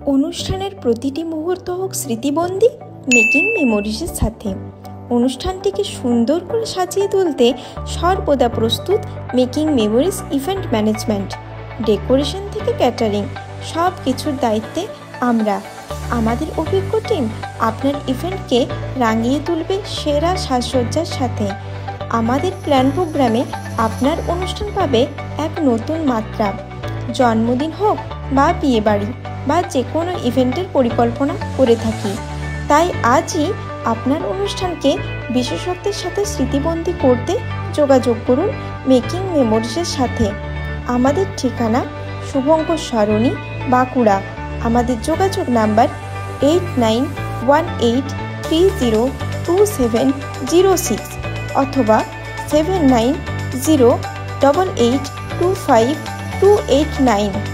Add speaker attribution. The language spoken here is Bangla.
Speaker 1: অনুষ্ঠানের প্রতিটি মুহূর্ত হোক স্মৃতিবন্দী মেকিং মেমোরিজের সাথে। অনুষ্ঠানটিকে সুন্দর করে সাজিয়ে তুলতে সর্বদা প্রস্তুত making memories event management. Decoration থেকে ক্যাটারিং সব কিছুর দায়িত্বে আমরা। আমাদের অভিজ্ঞ টিম আপনার ইভেন্টকে রাঙিয়ে তুলবে সেরা সাজসজ্জার সাথে। আমাদের প্ল্যান প্রোগ্রামে আপনার অনুষ্ঠান পাবে এক নতুন মাত্রা। জন্মদিন হোক বা বিয়েবাড়ি বা যে কোনো ইভেন্টের পরিকল্পনা করে থাকি, তাই আজই আপনার অনুষ্ঠানকে বিশেষত্বের সাথে স্মৃতিবন্দী করতে যোগাযোগ করুন মেকিং মেমোরিজের সাথে। আমাদের ঠিকানা শুভঙ্কর সরণি, বাঁকুড়া। আমাদের যোগাযোগ নাম্বার 8918302706 অথবা 7908825289।